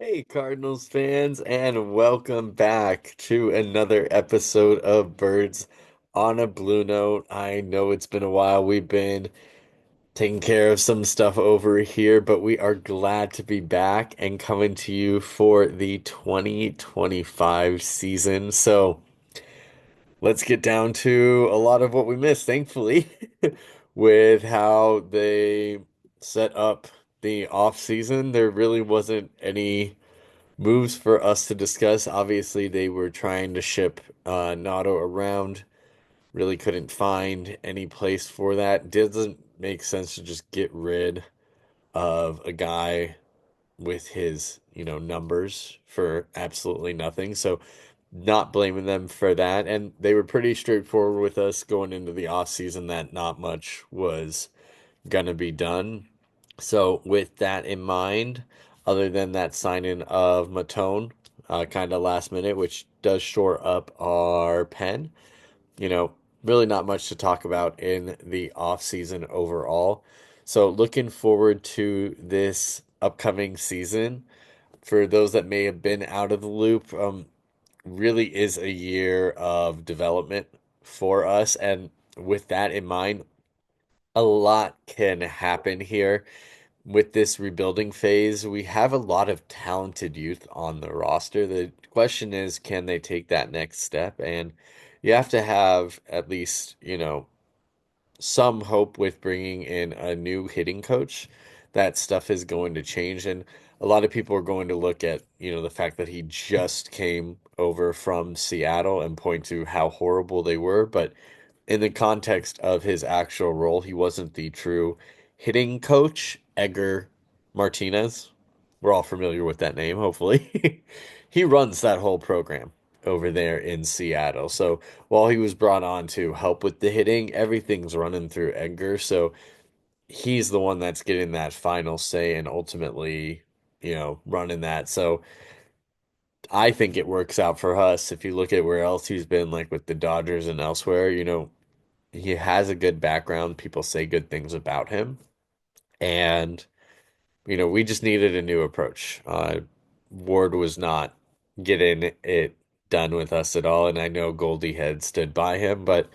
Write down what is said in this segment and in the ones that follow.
Hey, Cardinals fans, and welcome back to another episode of Birds on a Blue Note. I know it's been a while. We've been taking care of some stuff over here, but we are glad to be back and coming to you for the 2025 season. So let's get down to a lot of what we missed, thankfully, with how they set up the off season. There really wasn't any moves for us to discuss. Obviously, they were trying to ship Nato around. Really couldn't find any place for that. Doesn't make sense to just get rid of a guy with his, numbers for absolutely nothing. So not blaming them for that. And they were pretty straightforward with us going into the off season that not much was gonna be done. So with that in mind, other than that signing of Matone, kind of last minute, which does shore up our pen, you know, really not much to talk about in the off season overall. So looking forward to this upcoming season. For those that may have been out of the loop, really is a year of development for us. And with that in mind, a lot can happen here with this rebuilding phase. We have a lot of talented youth on the roster. The question is, can they take that next step? And you have to have at least, some hope with bringing in a new hitting coach. That stuff is going to change. And a lot of people are going to look at, the fact that he just came over from Seattle and point to how horrible they were. But in the context of his actual role, he wasn't the true hitting coach. Edgar Martinez, we're all familiar with that name, hopefully. He runs that whole program over there in Seattle. So while he was brought on to help with the hitting, everything's running through Edgar. So he's the one that's getting that final say and ultimately, running that. So I think it works out for us. If you look at where else he's been, like with the Dodgers and elsewhere, he has a good background. People say good things about him. And, we just needed a new approach. Ward was not getting it done with us at all. And I know Goldie had stood by him, but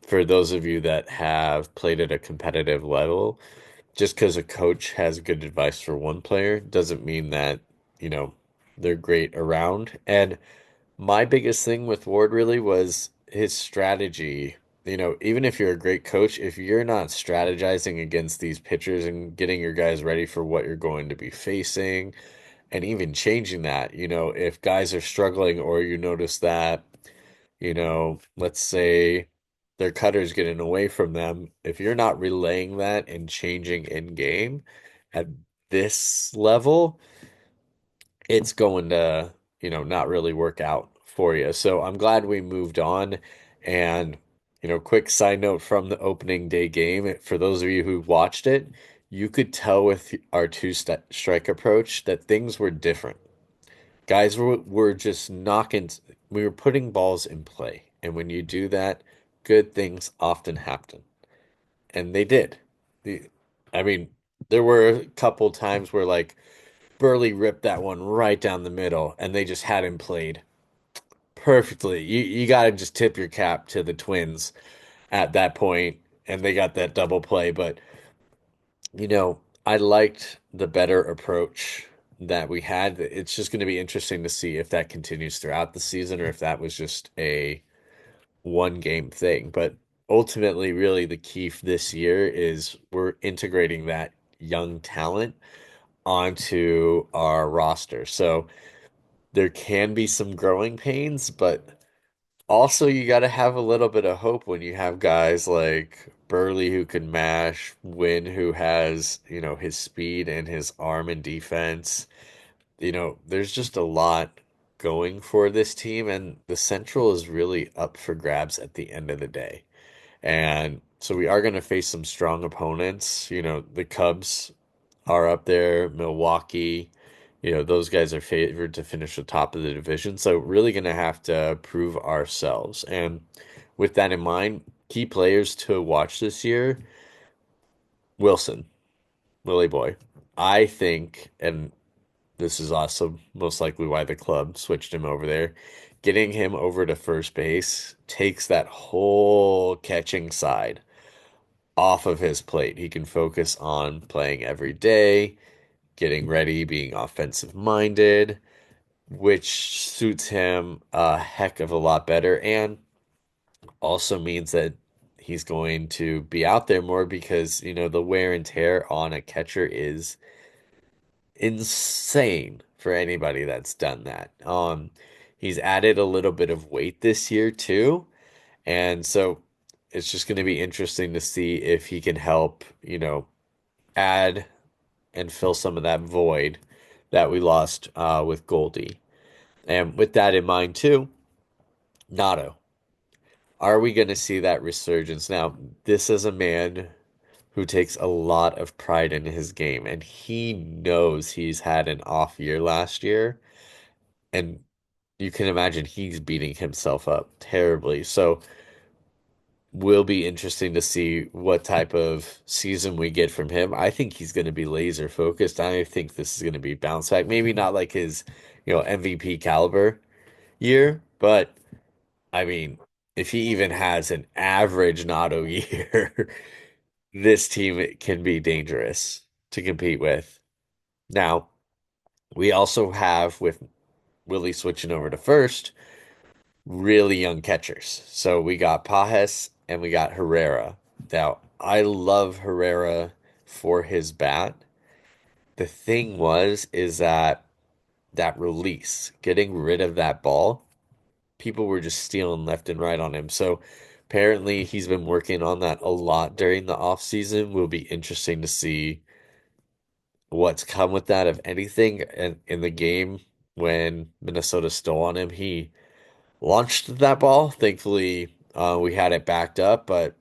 for those of you that have played at a competitive level, just because a coach has good advice for one player doesn't mean that, you know, they're great around. And my biggest thing with Ward really was his strategy. Even if you're a great coach, if you're not strategizing against these pitchers and getting your guys ready for what you're going to be facing, and even changing that, if guys are struggling or you notice that, let's say their cutter's getting away from them, if you're not relaying that and changing in game at this level, it's going to, not really work out for you. So I'm glad we moved on. And, quick side note from the opening day game, for those of you who watched it, you could tell with our strike approach that things were different. Guys were just knocking, we were putting balls in play. And when you do that, good things often happen. And they did. The, I mean, there were a couple times where like Burley ripped that one right down the middle, and they just had him played perfectly. You got to just tip your cap to the Twins at that point, and they got that double play. But I liked the better approach that we had. It's just going to be interesting to see if that continues throughout the season or if that was just a one game thing. But ultimately, really, the key this year is we're integrating that young talent onto our roster. So there can be some growing pains, but also you got to have a little bit of hope when you have guys like Burley who can mash, Wynn who has, his speed and his arm and defense. There's just a lot going for this team, and the Central is really up for grabs at the end of the day. And so we are going to face some strong opponents. The Cubs are up there, Milwaukee, those guys are favored to finish the top of the division. So really going to have to prove ourselves. And with that in mind, key players to watch this year, Wilson, Willie Boy. I think, and this is also most likely why the club switched him over there. Getting him over to first base takes that whole catching side off of his plate. He can focus on playing every day, getting ready, being offensive minded, which suits him a heck of a lot better and also means that he's going to be out there more because, the wear and tear on a catcher is insane for anybody that's done that. He's added a little bit of weight this year too, and so it's just going to be interesting to see if he can help, add and fill some of that void that we lost with Goldie. And with that in mind too, Nato, are we going to see that resurgence? Now, this is a man who takes a lot of pride in his game, and he knows he's had an off year last year, and you can imagine he's beating himself up terribly. So, will be interesting to see what type of season we get from him. I think he's going to be laser focused. I think this is going to be bounce back. Maybe not like his, MVP caliber year, but I mean, if he even has an average Nato year, this team can be dangerous to compete with. Now, we also have with Willie switching over to first, really young catchers. So we got Pajes and we got Herrera. Now, I love Herrera for his bat. The thing is that release, getting rid of that ball, people were just stealing left and right on him. So apparently he's been working on that a lot during the off season. Will be interesting to see what's come with that, if anything. And in the game when Minnesota stole on him, he launched that ball. Thankfully, we had it backed up, but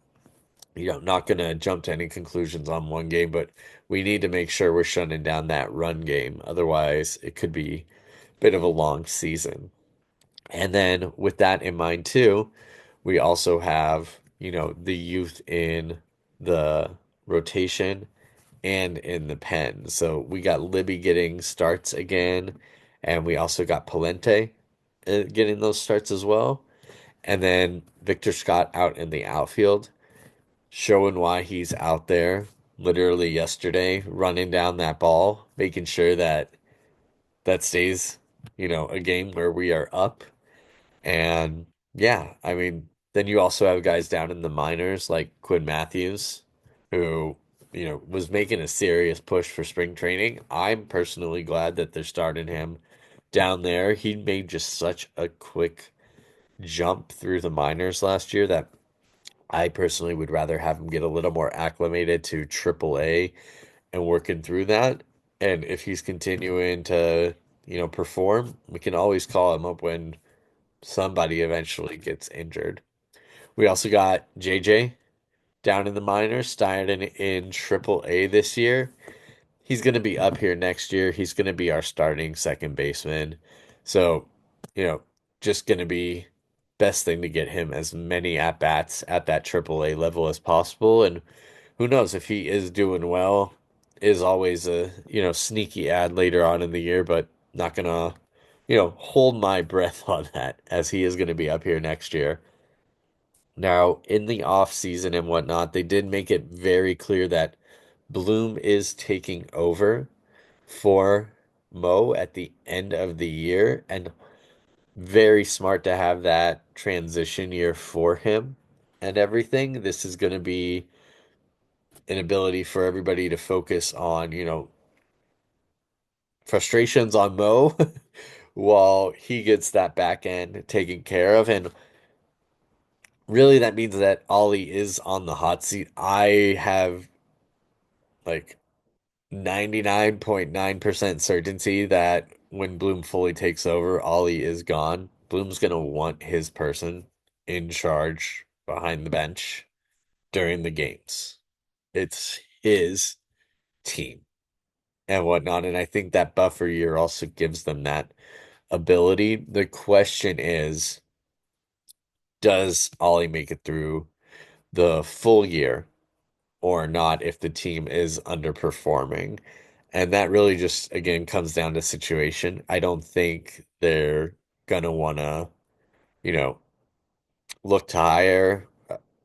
not going to jump to any conclusions on one game, but we need to make sure we're shutting down that run game. Otherwise, it could be a bit of a long season. And then with that in mind too, we also have, the youth in the rotation and in the pen. So we got Libby getting starts again, and we also got Palente getting those starts as well. And then Victor Scott out in the outfield, showing why he's out there literally yesterday, running down that ball, making sure that that stays, a game where we are up. And yeah, I mean, then you also have guys down in the minors like Quinn Matthews, who, was making a serious push for spring training. I'm personally glad that they're starting him down there. He made just such a quick jump through the minors last year that I personally would rather have him get a little more acclimated to AAA and working through that. And if he's continuing to, perform, we can always call him up when somebody eventually gets injured. We also got JJ down in the minors, starting in AAA this year. He's going to be up here next year. He's going to be our starting second baseman. So, you know, just going to be best thing to get him as many at bats at that AAA level as possible. And who knows if he is doing well, is always a, sneaky ad later on in the year, but not going to, hold my breath on that as he is going to be up here next year. Now, in the off season and whatnot, they did make it very clear that Bloom is taking over for Mo at the end of the year, and very smart to have that transition year for him and everything. This is going to be an ability for everybody to focus on, frustrations on Mo while he gets that back end taken care of. And really, that means that Ollie is on the hot seat. I have like 99.9% certainty that when Bloom fully takes over, Ollie is gone. Bloom's gonna want his person in charge behind the bench during the games. It's his team and whatnot. And I think that buffer year also gives them that ability. The question is, does Ollie make it through the full year or not if the team is underperforming? And that really just, again, comes down to situation. I don't think they're gonna wanna, you know, look to hire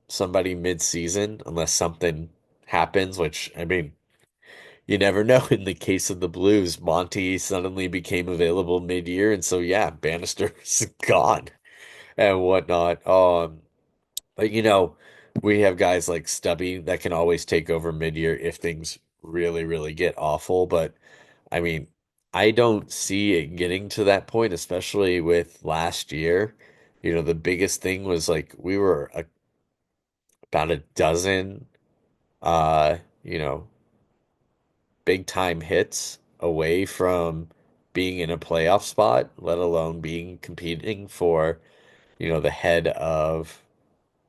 somebody mid-season unless something happens, which I mean, you never know. In the case of the Blues, Monty suddenly became available mid-year, and so yeah, Bannister's gone and whatnot. But we have guys like Stubby that can always take over mid-year if things really, really get awful. But I mean, I don't see it getting to that point, especially with last year. The biggest thing was like we were about a dozen, uh, you know, big time hits away from being in a playoff spot, let alone being competing for, the head of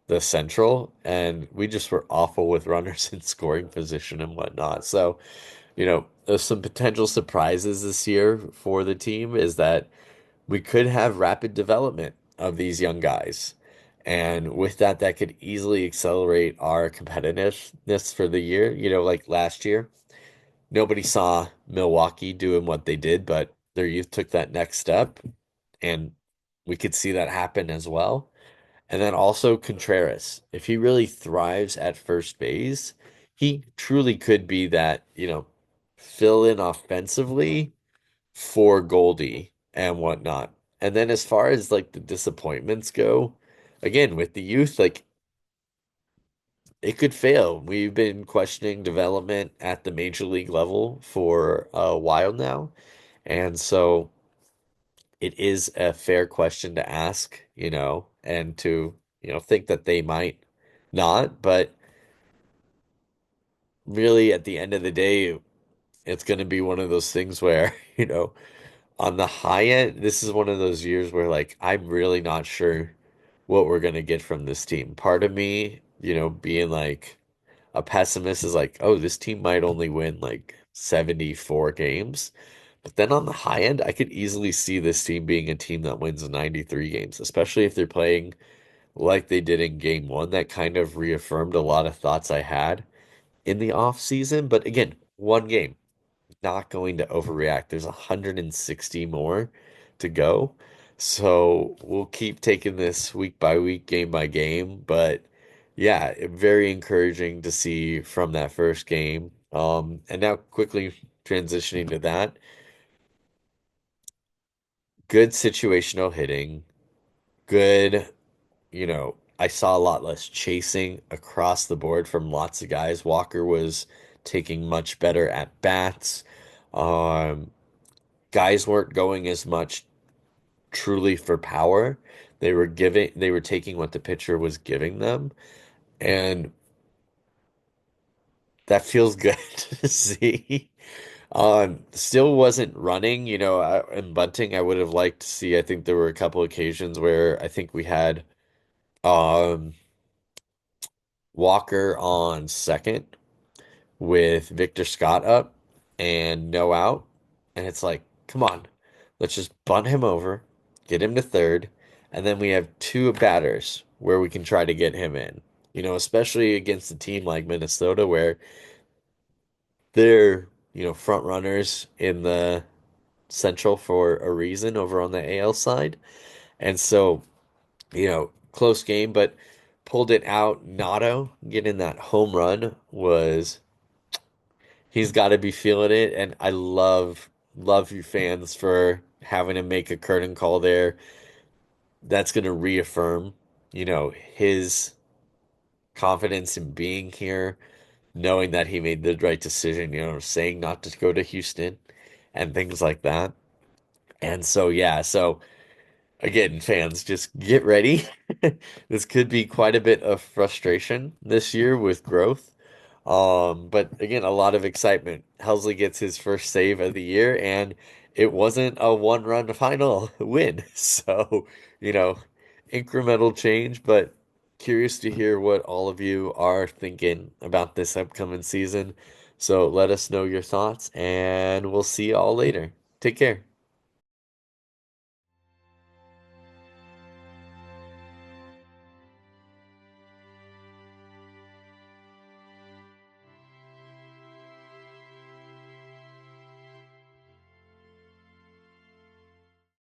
the Central. And we just were awful with runners in scoring position and whatnot. So, there's some potential surprises this year for the team is that we could have rapid development of these young guys. And with that, that could easily accelerate our competitiveness for the year. Like last year, nobody saw Milwaukee doing what they did, but their youth took that next step, and we could see that happen as well. And then also Contreras, if he really thrives at first base, he truly could be that, fill in offensively for Goldie and whatnot. And then as far as like the disappointments go, again, with the youth, like it could fail. We've been questioning development at the major league level for a while now. And so it is a fair question to ask, and to, think that they might not. But really, at the end of the day, it's going to be one of those things where, on the high end, this is one of those years where, like, I'm really not sure what we're going to get from this team. Part of me, being like, a pessimist is like, oh, this team might only win like 74 games. But then on the high end, I could easily see this team being a team that wins 93 games, especially if they're playing like they did in game one. That kind of reaffirmed a lot of thoughts I had in the off season. But again, one game, not going to overreact. There's 160 more to go. So we'll keep taking this week by week, game by game. But yeah, very encouraging to see from that first game. And now quickly transitioning to that, good situational hitting, good, I saw a lot less chasing across the board from lots of guys. Walker was taking much better at bats. Um, Guys weren't going as much truly for power. They were taking what the pitcher was giving them, and that feels good to see. Still wasn't running, in bunting. I would have liked to see. I think there were a couple occasions where I think we had um Walker on second with Victor Scott up and no out. And it's like, come on, let's just bunt him over, get him to third, and then we have two batters where we can try to get him in. Especially against a team like Minnesota where they're, front runners in the Central for a reason over on the AL side. And so, close game, but pulled it out. Nato getting that home run was he's got to be feeling it. And I love you fans for having to make a curtain call there. That's going to reaffirm, his confidence in being here, knowing that he made the right decision, saying not to go to Houston and things like that. And so, yeah, so again, fans, just get ready. This could be quite a bit of frustration this year with growth. But again, a lot of excitement. Helsley gets his first save of the year, and it wasn't a one-run final win. So, you know, incremental change, but curious to hear what all of you are thinking about this upcoming season. So let us know your thoughts, and we'll see you all later. Take care.